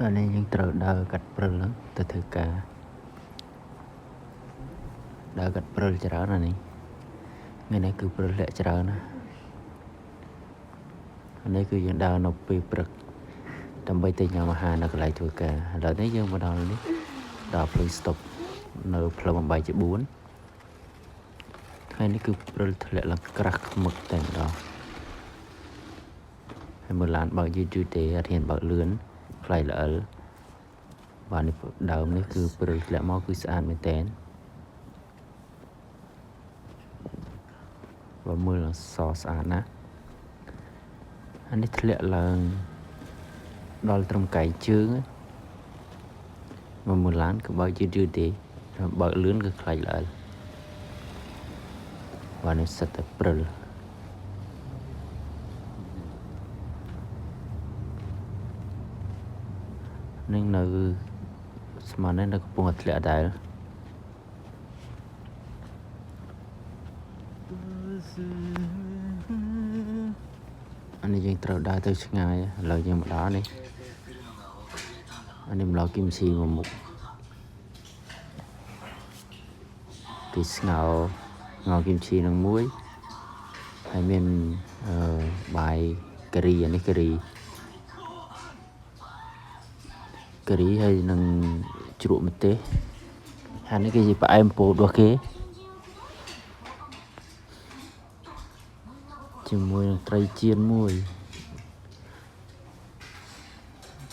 ตอนนี้ยังត្រូវដើរកាត់ព្រិលទៅធ្វើការដើរកាត់ព្រិលច្រើនណាស់នេះថ្ងៃនេះគឺព្រិលលាក់ច្រើនណាស់នេះគឺយើងដើរនៅពេលព្រឹកដើម្បីទៅញ៉ាំអាហារនៅកន្លែងធ្វើការឥឡូវនេះយើងមកដល់នេះដល់ភ្លើងស្តុបនៅផ្លូវ8/4ថ្ងៃនេះគឺព្រិលធ្លាក់ឡើងក្រាស់ខ្មឹកតែម្ដងហើយមើលឡានបើកយឺតទេអត់ហ៊ានបើកលឿនផ្លៃល្អិលបាទនេះដើមនេះគឺព្រិលធ្លាក់មកគឺស្អាតមែនតើបើមើលសស្អាតណាស់អានេះធ្លាក់ឡើងដល់ត្រឹមកែងជើងមើលឡានគឺបើកយឺតទេបើកលឿនគឺខ្លាចល្អិលបាទនេះសិតតែព្រិលនឹងនៅស្មាននៅកំពុងតែធ្លាក់ដែរអានេះយើងត្រូវដើរទៅឆ្ងាយឥឡូវយើងមកដល់នេះអានេះម្ល៉េះគីមស៊ីមួយមុខគេស្ងោរគីមស៊ីនឹងមួយហើយមានបាយការីអានេះការីហើយនឹងជ្រក់ម្ទេសហើយនេះគេជាផ្អែមពោតរបស់គេជាមួយនឹងត្រីចៀនមួយ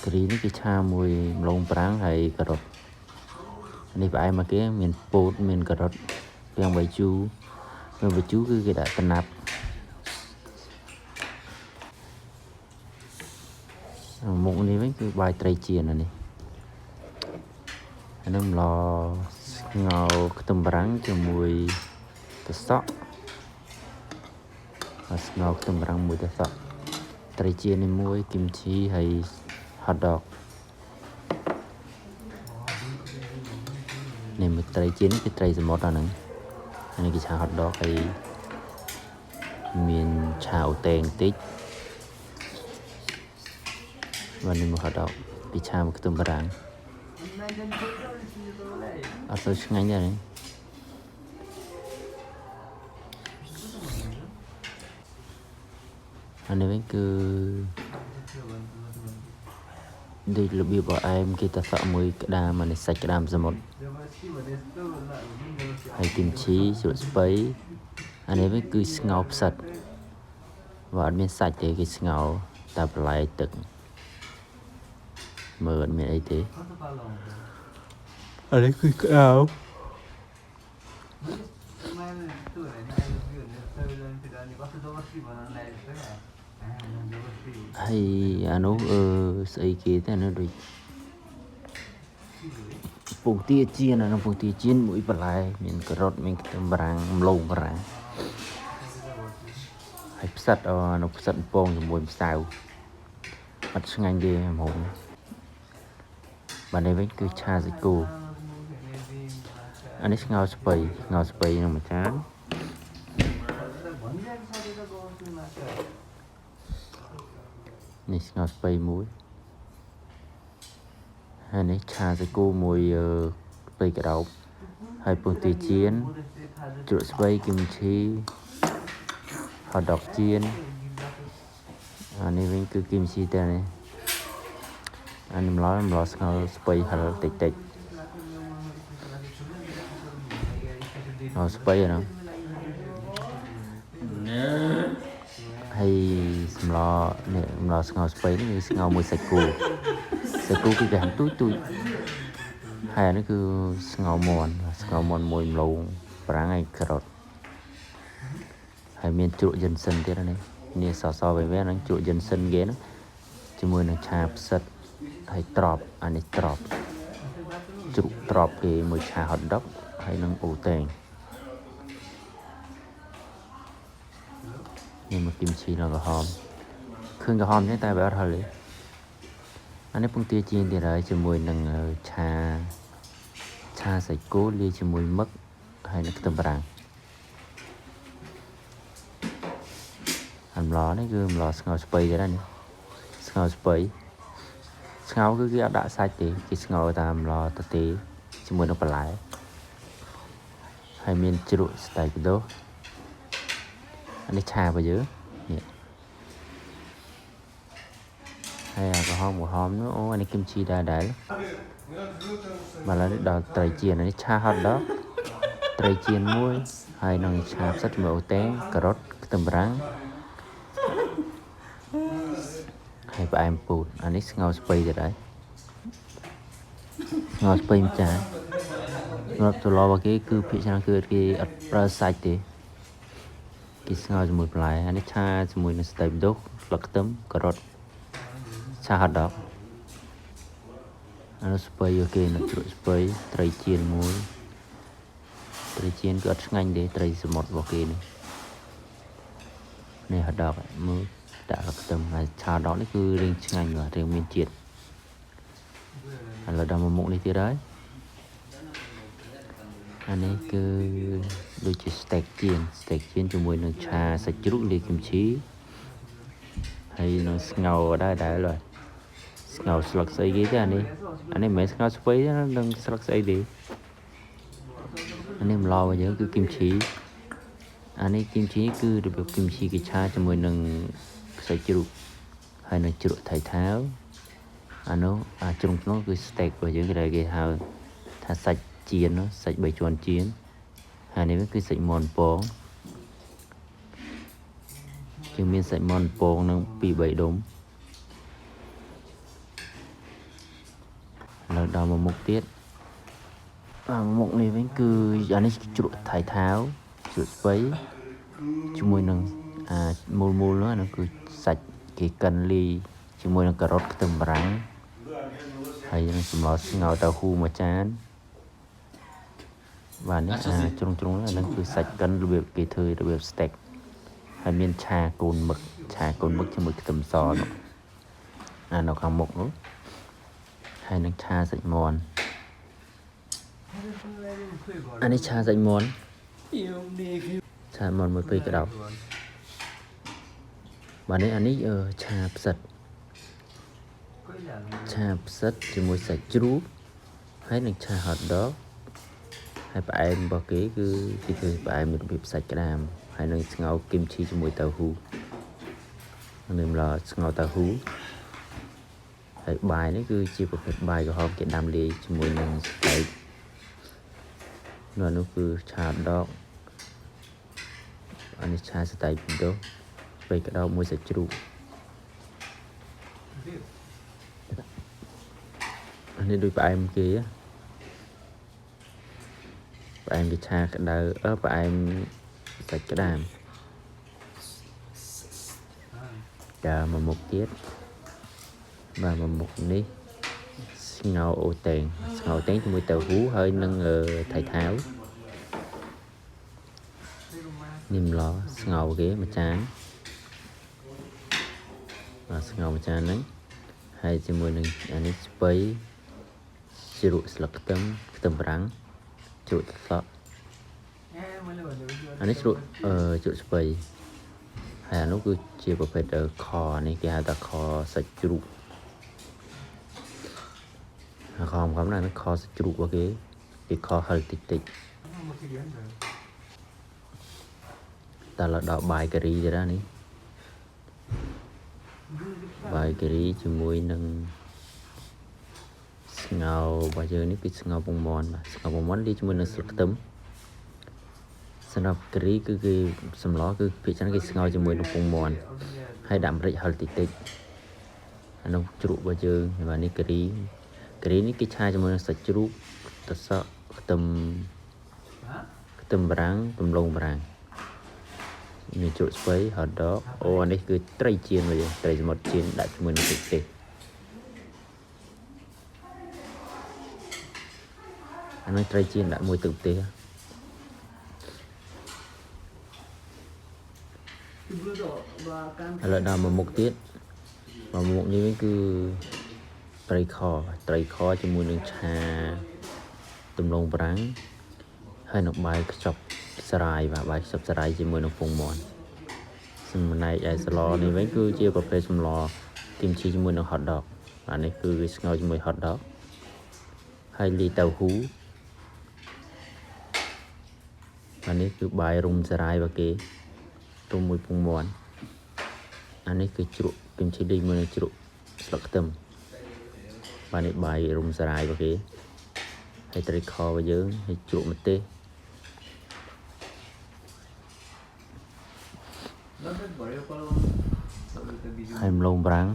ការីនេះគេឆាមួយម្លងប្រាំងហើយការ៉ុតនេះផ្អែមមកគេមានពោតមានការ៉ុតទាំងបាយជូរគឺគេដាក់តំណាប់មុខនេះវិញគឺបាយត្រីចៀននេះហើយនឹងម្លស្ងោរខ្ទឹមបារាំងជាមួយទឹកសក់ស្ងោរខ្ទឹមបារាំងមួយទឹកសក់ត្រីចៀននេះមួយគីមឈីហើយ hot dog នេះមួយត្រីចៀននេះគឺត្រីសមុទ្រអាហ្នឹងគេឆា hot dog ហើយមានឆាអូតេងតិចวันนี้មក hot dog ពីឆាមកខ្ទឹមបារាំងអត់សូវឆ្ងាញ់ទេអានេះវិញគឺដូចរបៀបអែមគេតសក់មួយក្តាមអានេះសាច់ក្តាមសមុទ្រហើយគីមឈីជ្រក់ស្ពៃអានេះវិញគឺស្ងោរផ្សិតបើអត់មានសាច់ទេគេស្ងោរតែបន្លែទឹកមើលអត់មានអីទេអានេះគឺក្តាមហើយអានោះស្អីគេតែអានោះដូចពងទាចៀនអានោះពងទាចៀនមួយបន្លែមានការ៉ុតមានខ្ទឹមបារាំងម្លងបារាំងហើយផ្សិតអានោះផ្សិតពងជាមួយម្សៅអត់ឆ្ងាញ់ទេហ្មងបាទនេះវិញគឺឆាសាច់គោអានេះស្ងោរស្ពៃនឹងមួយចាននេះស្ងោរស្ពៃមួយហើយនេះឆាសាច់គោមួយស្ពៃក្រោបហើយពងទាចៀនជ្រក់ស្ពៃគីមឈី hot dog ចៀនអានេះវិញគឺគីមឈីតែនេះអានេះម្ល៉េះស្ងោរស្ពៃហិលតិចស្ពៃហ្នឹងហើយសម្លនេះម្ល៉េះស្ងោរស្ពៃនេះគឺស្ងោរមួយសាច់គោគឺគេហាន់ទូចហើយអានេះគឺស្ងោរមាន់មួយម្លងប្រាំងហើយការ៉ុតហើយមានជ្រក់យិនសិនទៀតនេះសវែងហ្នឹងជ្រក់យិនសិនគេហ្នឹងជាមួយនឹងឆាផ្សិតហើយត្រប់អានេះត្រប់ជ្រក់ត្រប់គេមួយឆា hot dog ហើយនឹងអូតេងនេះមកគីមឈីនៅក្រហមឃើញក្រហមទេតែវាអត់ហិលទេអានេះពងទាចៀនទៀតហើយជាមួយនឹងឆាសាច់គោលាយជាមួយមឹកហើយនឹងខ្ទឹមបារាំងអាម្ល៉េះនេះគឺម្ល៉េះស្ងោរស្ពៃទៀតនេះស្ងោរស្ពៃ ស្ងោរគឺគេអត់ដាក់សាច់ទេគេស្ងោរតាមឡទទេជាមួយនឹងបន្លែហើយមានជ្រក់ស្តេកដូសអានេះឆារបស់យើងនេះហើយអាក្រហមនោះអូអានេះគឹមជីដែរមកឡើយដល់ត្រីចៀនអានេះឆាហត់ដកត្រីចៀនមួយហើយនឹងឆាផ្សិតជាមួយអូតេងការ៉ុតខ្ទឹមបារាំងហើយផ្អែមពូតអានេះស្ងោរស្ពៃទៀតហើយស្ងោរស្ពៃម្ចាស់សម្រាប់ទៅឡរបស់គេគឺភាគច្រើនគឺគេអត់ប្រើសាច់ទេគេស្ងោរជាមួយបន្លែអានេះឆាជាមួយនឹងស្តេកដូសស្លឹកខ្ទឹមការ៉ុតឆាហត់ដកអានោះស្ពៃគេនឹងជ្រក់ស្ពៃត្រីចៀនមួយត្រីចៀនគឺអត់ឆ្ងាញ់ទេត្រីសមុទ្ររបស់គេនេះហត់ដកមើលដាក់ស្លឹកខ្ទឹមហើយឆាដកនេះគឺរៀងឆ្ងាញ់បាទរៀងមានជាតិឥឡូវដល់មកមុខនេះទៀតហើយអានេះគឺដូចជាស្តេកចៀនជាមួយនឹងឆាសាច់ជ្រូកលាយគឹមជីហើយនឹងស្ងោរដែរឡើយស្ងោរស្លឹកស្អីគេទេអានេះមិនមែនស្ងោរស្ពៃទេនឹងស្លឹកស្អីទេអានេះម្លរបស់យើងគឺគឹមជីអានេះគឹមជីគឺរបៀបគឹមជីគេឆាជាមួយនឹងសាច់ជ្រូកហើយនឹងជ្រក់ថៃថាវអានោះជ្រុងក្នុងគឺស្តេករបស់យើងគេហៅថាសាច់ចៀនសាច់3ជាន់ចៀនហើយនេះគឺសាច់មាន់ពងជាងមានសាច់មាន់ពងនឹង 2-3 ដុំឥឡូវដល់មកមុខទៀតមុខនេះវិញគឺអានេះជ្រក់ថៃថាវជ្រក់ស្ពៃជាមួយនឹងមូលនោះគឺសាច់គេកិនលីជាមួយនឹងការ៉ុតខ្ទឹមបារាំងហើយនឹងសម្លស្ងោរតៅហ៊ូមួយចានបាទនេះជ្រុងហ្នឹងគឺសាច់កិនរបៀបគេធ្វើរបៀបស្តេកហើយមានឆាកូនមឹកជាមួយខ្ទឹមសនោះនៅខាងមុខនោះហើយនឹងឆាសាច់មាន់អានេះឆាសាច់មាន់មួយពេលក្តោបបាទនេះអានេះឆាផ្សិតជាមួយសាច់ជ្រូកហើយនឹងឆាហត់ដកហើយផ្អែមរបស់គេគឺគេធ្វើផ្អែមរបៀបសាច់ក្តាមហើយនឹងស្ងោរគឹមជីជាមួយតៅហ៊ូនឹងម្ល៉េះស្ងោរតៅហ៊ូហើយបាយនេះគឺជាប្រភេទបាយក្រហមគេដាំលាយជាមួយនឹងស្តេកនោះគឺឆាដកអានេះឆាស្តេកដូសស្ពៃក្តោបមួយសាច់ជ្រូកអានេះដូចផ្អែមគេឆាក្តៅផ្អែមសាច់ក្តាមចាមកមុខទៀតបាទមកមុខនេះស្ងោរអូតេងជាមួយតៅហ៊ូហើយនឹងថៃថាវនេះម្ល៉េះស្ងោរគេមួយចានបាទស្ងោរមួយចានហ្នឹងហើយជាមួយនឹងអានេះស្ពៃជ្រក់ស្លឹកខ្ទឹមបារាំងជ្រក់ទឹកសក់អានេះជ្រក់ស្ពៃហើយអានោះគឺជាប្រភេទខនេះគេហៅថាខសាច់ជ្រូកខំណាស់ខសាច់ជ្រូករបស់គេខហឹរតិចតែដល់បាយការីទៀតនេះបាយការីជាមួយនឹងស្ងោររបស់យើងនេះគឺស្ងោរពងមាន់បាទស្ងោរពងមាន់លាយជាមួយនឹងស្លឹកខ្ទឹមសម្រាប់ការីគឺគេសម្លគឺភាគច្រើនគេស្ងោរជាមួយនឹងពងមាន់ហើយដាក់ម្រេចហឹរតិចអានោះជ្រក់របស់យើងបាទនេះការីនេះគេឆាជាមួយនឹងសាច់ជ្រូកទឹកសក់ខ្ទឹមបារាំងដំឡូងបារាំងមានជ្រក់ស្ពៃហត់ដកអានេះគឺត្រីចៀនវិញត្រីសមុទ្រចៀនដាក់ជាមួយនឹងទឹកទេសអានេះត្រីចៀនដាក់មួយទឹកទេសឥឡូវដល់មកមុខទៀតមុខនេះវិញគឺត្រីខជាមួយនឹងឆាដំឡូងបារាំងហើយនឹងបាយខ្ចប់ស្រាយបាយខ្ចប់ស្រាយជាមួយនឹងពងមាន់ចំណែកឯស្លនេះវិញគឺជាប្រភេទសម្លគឹមជីជាមួយនឹងហត់ដក อันนี้คือสงอជាមួយ hot dog ហើយលីតៅហ៊ូอันนี้คือបាយរុំសារាយរបស់គេរុំមួយពងមាន់អានេះគឺជ្រក់គឹមឈីលីមួយនឹងជ្រក់ស្លឹកខ្ទឹមបាទនេះបាយរុំសារាយរបស់គេហើយត្រីខរបស់យើងហើយជ្រក់ម្ទេសហើយម្លងប្រាំង